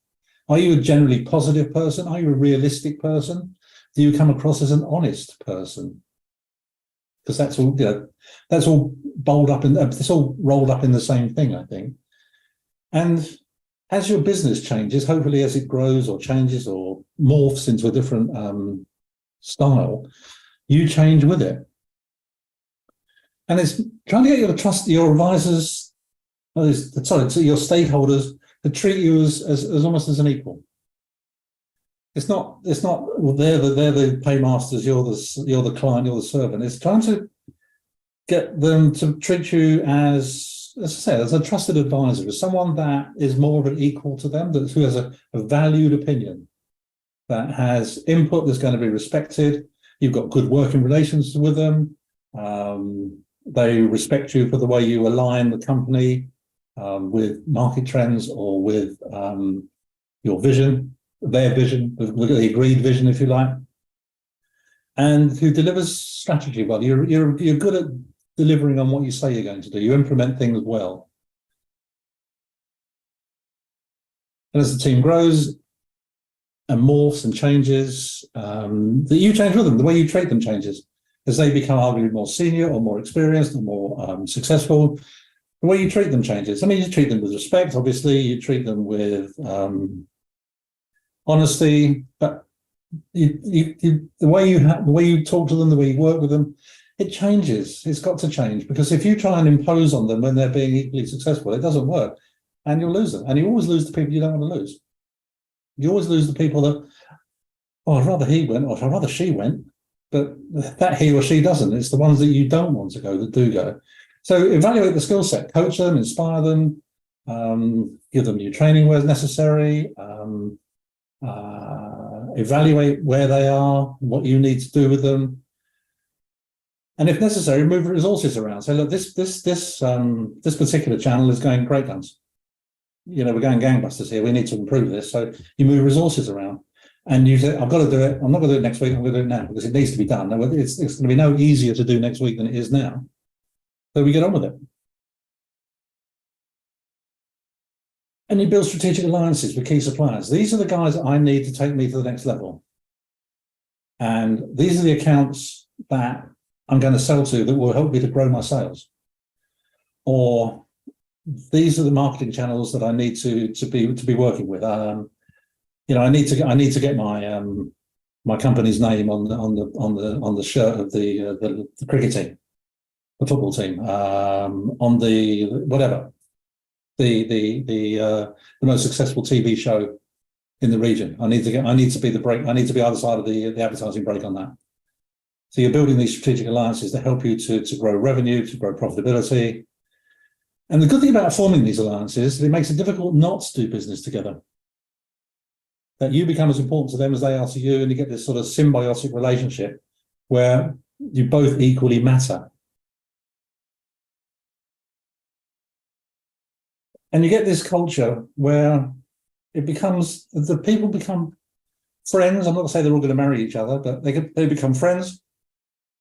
Are you a generally positive person? Are you a realistic person? Do you come across as an honest person? Because that's all, that's all rolled up in the same thing, I think. And as your business changes, hopefully as it grows or changes or morphs into a different style, you change with it. And it's trying to get your advisors, your stakeholders, to treat you as almost as an equal. It's not well, they're the paymasters, you're the client, you're the servant. It's trying to get them to treat you as I say, as a trusted advisor, as someone that is more of an equal to them, who has a valued opinion, that has input that's going to be respected. You've got good working relations with them. They respect you for the way you align the company with market trends or with your vision, their vision, the agreed vision, if you like, and who delivers strategy well. You're good at delivering on what you say you're going to do. You implement things well. And as the team grows and morphs and changes, that you change with them. The way you treat them changes. as they become arguably more senior or more experienced or more successful, the way you treat them changes. I mean, you treat them with respect, obviously, you treat them with honesty, but the way you talk to them, the way you work with them, it changes. It's got to change, because if you try and impose on them when they're being equally successful, it doesn't work, and you'll lose them. And you always lose the people you don't want to lose. You always lose the people that, oh, I'd rather he went, or I'd rather she went, but that he or she doesn't. It's the ones that you don't want to go that do go. So evaluate the skill set, coach them, inspire them, give them new training where necessary, evaluate where they are, what you need to do with them, and if necessary, move resources around. Say, look, this particular channel is going great guns. You know, we're going gangbusters here. We need to improve this. So you move resources around, and you say, I've got to do it. I'm not going to do it next week. I'm going to do it now because it needs to be done. Now, it's going to be no easier to do next week than it is now. So we get on with it. And you build strategic alliances with key suppliers. These are the guys that I need to take me to the next level. And these are the accounts that I'm going to sell to that will help me to grow my sales. Or these are the marketing channels that I need to be working with. You know, I need to get my my company's name on the shirt of the cricket team, the football team, on the whatever. The most successful TV show in the region. I need to be the break. I need to be either side of the advertising break on that. So you're building these strategic alliances that help you to grow revenue, to grow profitability. And the good thing about forming these alliances is it makes it difficult not to do business together. That you become as important to them as they are to you, and you get this sort of symbiotic relationship where you both equally matter. And you get this culture where it becomes, the people become friends. I'm not going to say they're all going to marry each other, but they become friends.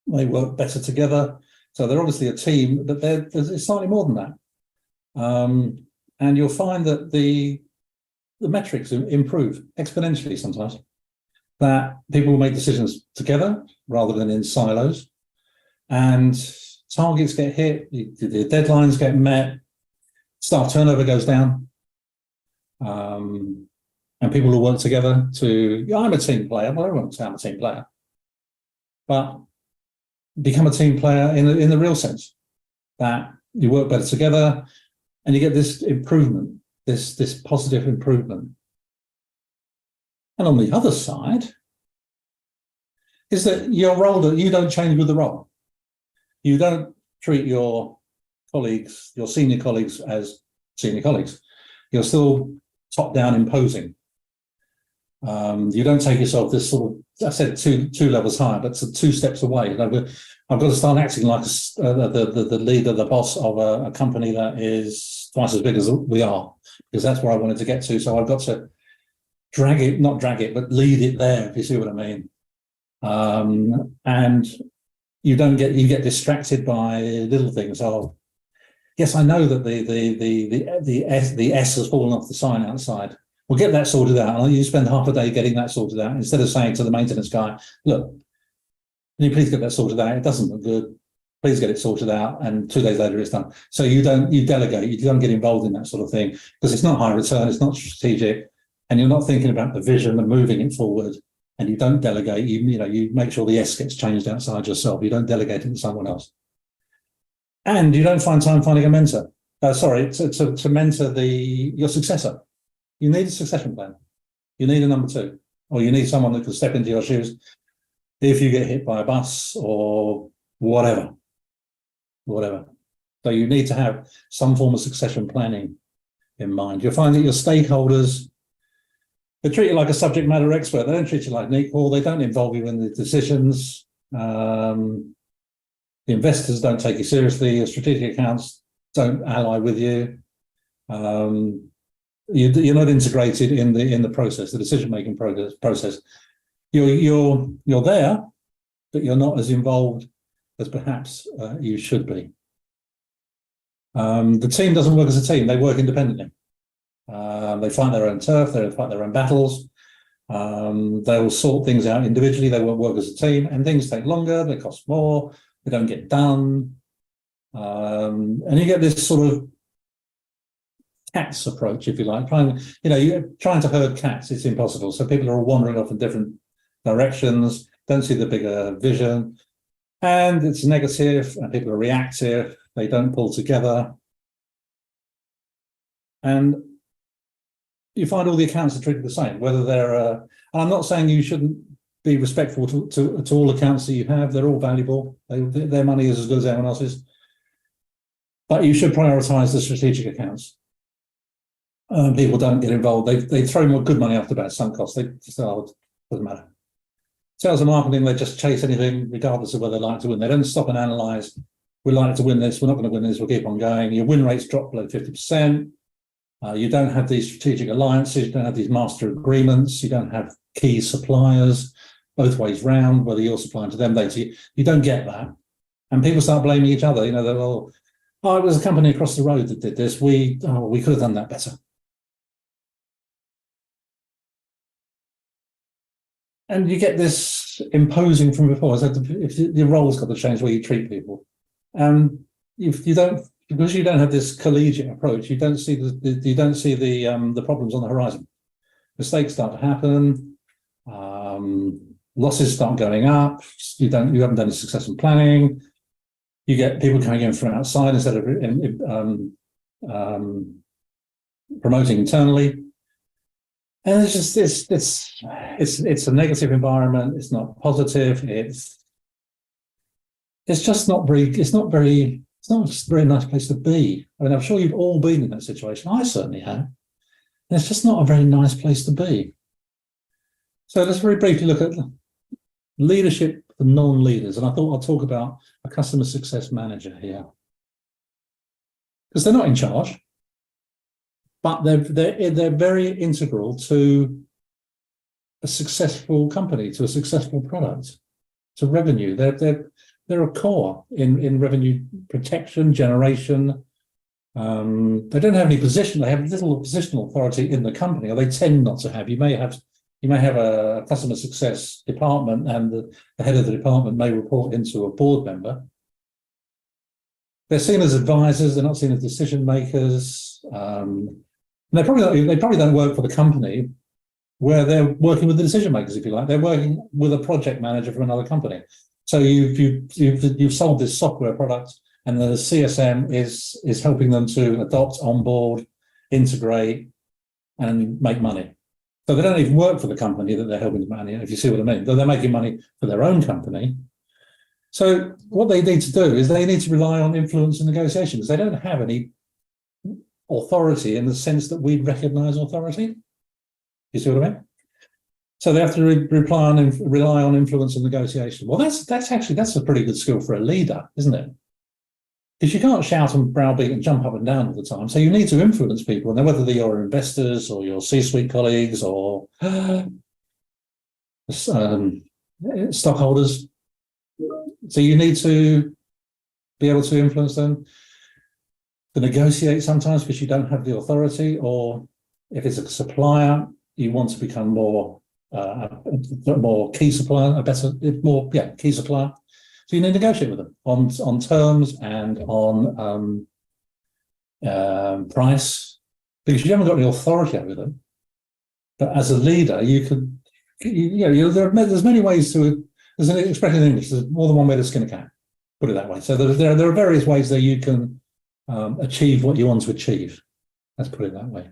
They work better together. So they're obviously a team, but it's slightly more than that. And you'll find that the metrics improve exponentially sometimes. That people will make decisions together rather than in silos. And targets get hit, the deadlines get met, staff turnover goes down, and people will work together to, yeah, I'm a team player. Well, everyone will say I'm a team player, but become a team player in the real sense, that you work better together and you get this improvement, this positive improvement. And on the other side is that your role, that you don't change with the role. You don't treat your colleagues, your senior colleagues, as senior colleagues. You're still top-down imposing. You don't take yourself this sort of, I said two levels higher, but it's 2 steps away. You know, I've got to start acting like the leader, the boss of a company that is twice as big as we are, because that's where I wanted to get to. So I've got to not drag it, but lead it there, if you see what I mean. And you get distracted by little things. Oh, yes, I know that the S has fallen off the sign outside. We'll get that sorted out. And you spend half a day getting that sorted out instead of saying to the maintenance guy, look, can you please get that sorted out? It doesn't look good. Please get it sorted out. And 2 days later, it's done. So you delegate, you don't get involved in that sort of thing because it's not high return, it's not strategic, and you're not thinking about the vision and moving it forward. And you don't delegate, you make sure the S gets changed outside yourself. You don't delegate it to someone else. And you don't find time finding a mentor. To mentor your successor. You need a succession plan. You need a number 2, or you need someone that can step into your shoes if you get hit by a bus or whatever. So you need to have some form of succession planning in mind. You'll find that your stakeholders, they treat you like a subject matter expert. They don't treat you like an equal. They don't involve you in the decisions. The investors don't take you seriously. Your strategic accounts don't ally with you. You're not integrated in the process, the decision-making process. You're there, but you're not as involved as perhaps you should be. The team doesn't work as a team; they work independently. They fight their own turf, they fight their own battles. They'll sort things out individually. They won't work as a team, and things take longer. They cost more. They don't get done, and you get this sort of cats approach, if you like. You're trying to herd cats. It's impossible. So people are all wandering off in different directions. Don't see the bigger vision, and it's negative. And people are reactive. They don't pull together, and you find all the accounts are treated the same, whether they're, and I'm not saying you shouldn't be respectful to all accounts that you have. They're all valuable. Their money is as good as anyone else's. But you should prioritize the strategic accounts. People don't get involved. They throw more good money after bad sunk costs. They just, oh, it doesn't matter. Sales and marketing, they just chase anything, regardless of whether they like to win. They don't stop and analyze. We like to win this. We're not going to win this. We'll keep on going. Your win rates drop below 50%. You don't have these strategic alliances, you don't have these master agreements, you don't have key suppliers both ways round, whether you're supplying to them, you don't get that. And people start blaming each other. They're all, oh, it was a company across the road that did this. We could have done that better. And you get this imposing from before. So if your role's got to change the way you treat people. If you don't, because you don't have this collegiate approach, you don't see the problems on the horizon. Mistakes start to happen, losses start going up. You haven't done any successful planning. You get people coming in from outside instead of promoting internally, and it's just it's a negative environment. It's not positive. It's just not very. It's not just a very nice place to be. I mean, I'm sure you've all been in that situation. I certainly have. And it's just not a very nice place to be. So let's very briefly look at leadership for non-leaders. And I thought I'll talk about a customer success manager here. Because they're not in charge, but they're very integral to a successful company, to a successful product, to revenue. They're a core in revenue protection, generation. They don't have any position. They have little positional authority in the company, or they tend not to have. You may have a customer success department, and the head of the department may report into a board member. They're seen as advisors. They're not seen as decision makers. They probably don't work for the company where they're working with the decision makers, if you like. They're working with a project manager from another company. So you've sold this software product, and the CSM is helping them to adopt, onboard, integrate, and make money. So they don't even work for the company that they're helping to manage, if you see what I mean. They're making money for their own company. So what they need to do is they need to rely on influence and negotiations. They don't have any authority in the sense that we'd recognize authority. You see what I mean? So they have to rely on influence and negotiation. Well, that's a pretty good skill for a leader, isn't it? Because you can't shout and browbeat and jump up and down all the time. So you need to influence people, and whether they're your investors or your C-suite colleagues or stockholders. So you need to be able to influence them, to negotiate sometimes because you don't have the authority, or if it's a supplier, you want to become more key supplier, key supplier. So you need to negotiate with them on terms and on price, because you haven't got any authority over them. But as a leader, there's many ways to. There's an expression in English. There's more than one way to skin a cat. Put it that way. So there are various ways that you can achieve what you want to achieve. Let's put it that way.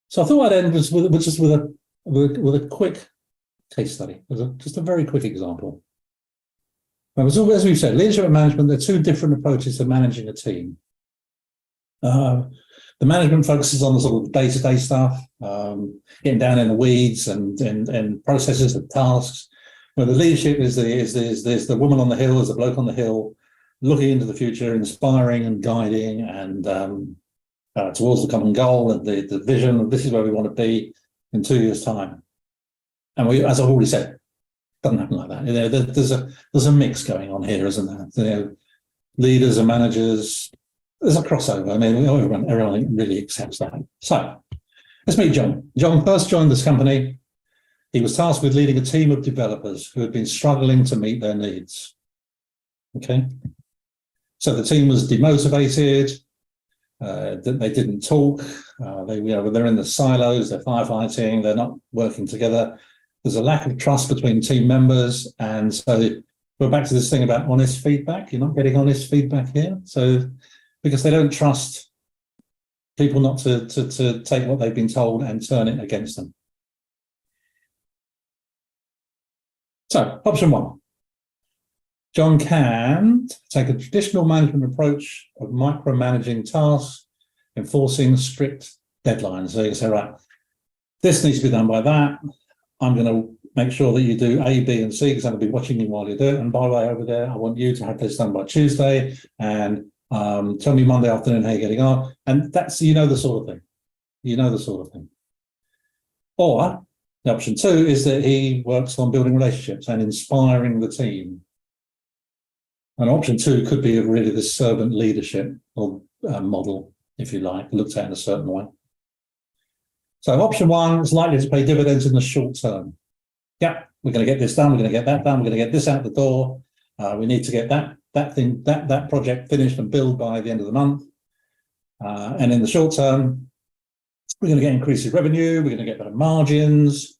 So I thought I'd end with a quick case study, just a very quick example. As we've said, leadership and management, there are two different approaches to managing a team. The management focuses on the sort of day-to-day stuff, getting down in the weeds and processes and tasks. Where the leadership is the woman on the hill, is the bloke on the hill, looking into the future, inspiring and guiding, and towards the common goal and the vision of this is where we want to be in 2 years' time. And as I've already said, it doesn't happen like that. There's a mix going on here, isn't there? Leaders and managers, there's a crossover. I mean, everyone really accepts that. So Let's meet John. John first joined this company. He was tasked with leading a team of developers who had been struggling to meet their needs. Okay. So the team was demotivated. They didn't talk. They're in the silos. They're firefighting. They're not working together. There's a lack of trust between team members, and so we're back to this thing about honest feedback. You're not getting honest feedback here, so because they don't trust people not to take what they've been told and turn it against them. So, option one. John can take a traditional management approach of micromanaging tasks, enforcing strict deadlines. So you can say, right, this needs to be done by that. I'm going to make sure that you do A, B, and C because I'm going to be watching you while you do it. And by the way, over there, I want you to have this done by Tuesday. And tell me Monday afternoon how you're getting on. And that's, the sort of thing. The sort of thing. Or the option two is that he works on building relationships and inspiring the team. And option two could be really this servant leadership or model, if you like, looked at in a certain way. So option one is likely to pay dividends in the short term. Yeah, we're going to get this done. We're going to get that done. We're going to get this out the door. We need to get that project finished and billed by the end of the month. And in the short term, we're going to get increased revenue. We're going to get better margins,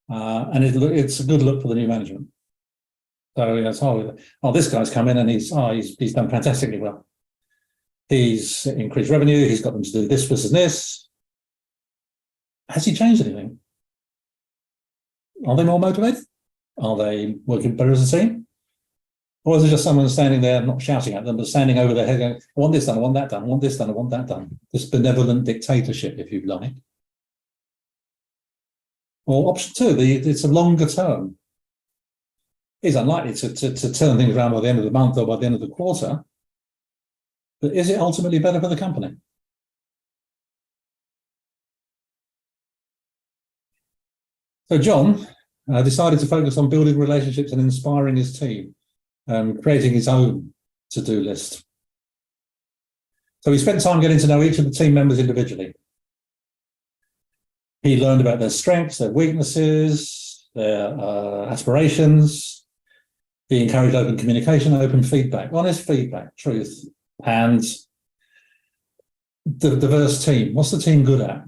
and it's a good look for the new management. So this guy's come in and he's done fantastically well. He's increased revenue. He's got them to do this, this, and this. Has he changed anything? Are they more motivated? Are they working better as a team? Or is it just someone standing there, not shouting at them, but standing over their head going, I want this done, I want that done, I want this done, I want that done. This benevolent dictatorship, if you like. Or option two, it's a longer term. He's unlikely to turn things around by the end of the month or by the end of the quarter. But is it ultimately better for the company? So John decided to focus on building relationships and inspiring his team, creating his own to-do list. So he spent time getting to know each of the team members individually. He learned about their strengths, their weaknesses, their aspirations. He encouraged open communication, open feedback, honest feedback, truth, and the diverse team. What's the team good at?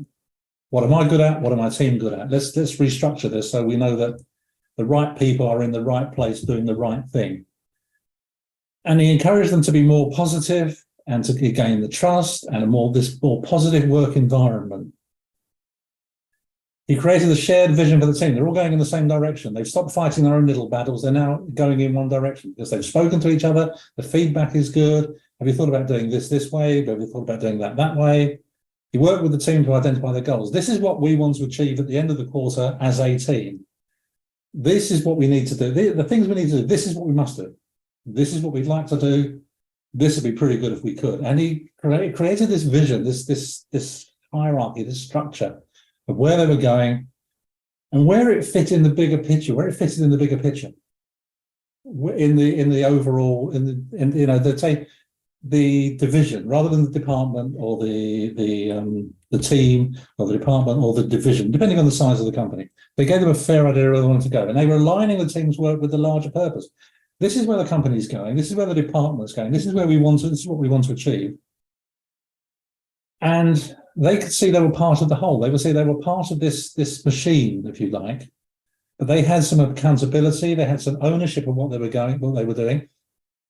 What am I good at? What am my team good at? Let's restructure this so we know that the right people are in the right place doing the right thing. And he encouraged them to be more positive and to gain the trust and this more positive work environment. He created a shared vision for the team. They're all going in the same direction. They've stopped fighting their own little battles. They're now going in one direction because they've spoken to each other. The feedback is good. Have you thought about doing this way? Have you thought about doing that way? He worked with the team to identify their goals. This is what we want to achieve at the end of the quarter as a team. This is what we need to do. The things we need to do, this is what we must do. This is what we'd like to do. This would be pretty good if we could. And he created this vision, this hierarchy, this structure of where they were going and where it fit in the bigger picture, in the overall, the division rather than the department or the team or the department or the division, depending on the size of the company. They gave them a fair idea of where they wanted to go, and they were aligning the team's work with the larger purpose. This is where the company's going. This is where the department's going. This is what we want to achieve. And they could see they were part of the whole. They would see they were part of this machine, if you like. But they had some accountability. They had some ownership of what they were doing.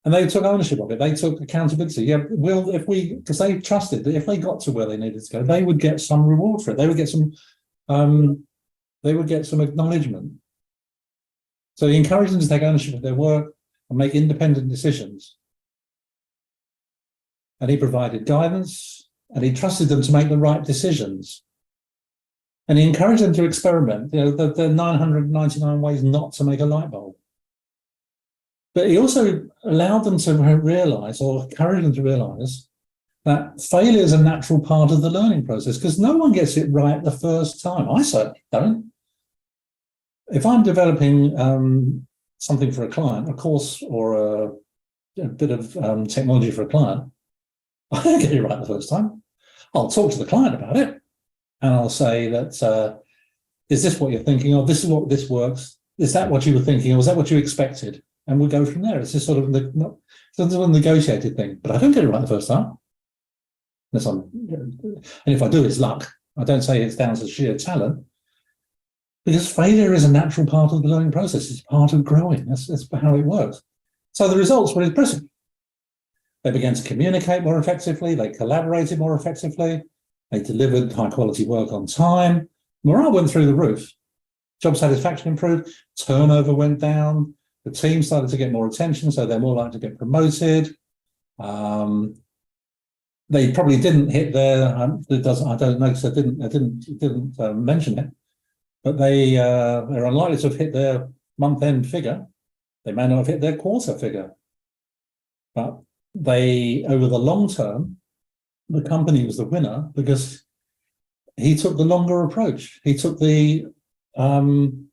And they took ownership of it. They took accountability. Yeah, because they trusted that if they got to where they needed to go, they would get some reward for it. They would get some acknowledgement. So he encouraged them to take ownership of their work and make independent decisions. And he provided guidance, and he trusted them to make the right decisions. And he encouraged them to experiment. The 999 ways not to make a light bulb. But he also allowed them to realize, or encouraged them to realize, that failure is a natural part of the learning process, because no one gets it right the first time. I certainly don't. If I'm developing something for a client, a course or a bit of technology for a client, I don't get it right the first time. I'll talk to the client about it, and I'll say that, is this what you're thinking of? This is what this works. Is that what you were thinking of? Was that what you expected? And we'll go from there. It's just sort of a negotiated thing, but I don't get it right the first time. And if I do, it's luck. I don't say it's down to sheer talent, because failure is a natural part of the learning process. It's part of growing. That's how it works. So the results were impressive. They began to communicate more effectively. They collaborated more effectively. They delivered high quality work on time. Morale went through the roof. Job satisfaction improved. Turnover went down. The team started to get more attention, so they're more likely to get promoted. They probably didn't hit their. I don't know because I didn't mention it, but they're unlikely to have hit their month-end figure. They may not have hit their quarter figure, but over the long term, the company was the winner because he took the longer approach. He took the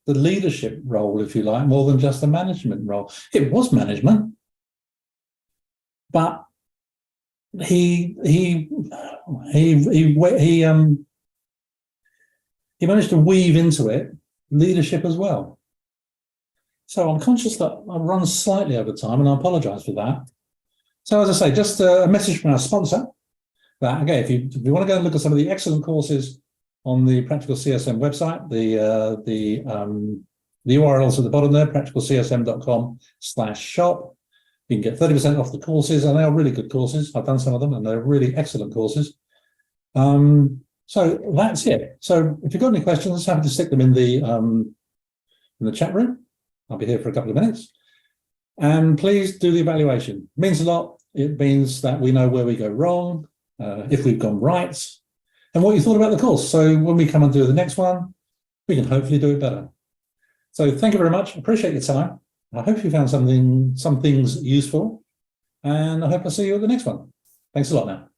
leadership role, if you like, more than just a management role. It was management, but he managed to weave into it leadership as well. So I'm conscious that I've run slightly over time, and I apologise for that. So as I say, just a message from our sponsor that, again, if you want to go and look at some of the excellent courses on the Practical CSM website, the URL's at the bottom there, practicalcsm.com/shop. You can get 30% off the courses, and they are really good courses. I've done some of them, and they're really excellent courses. So that's it. So if you've got any questions, happy to stick them in the chat room. I'll be here for a couple of minutes. And please do the evaluation. It means a lot. It means that we know where we go wrong, if we've gone right, and what you thought about the course. So when we come and do the next one, we can hopefully do it better. So thank you very much. Appreciate your time. I hope you found some things useful, and I hope I'll see you at the next one. Thanks a lot now.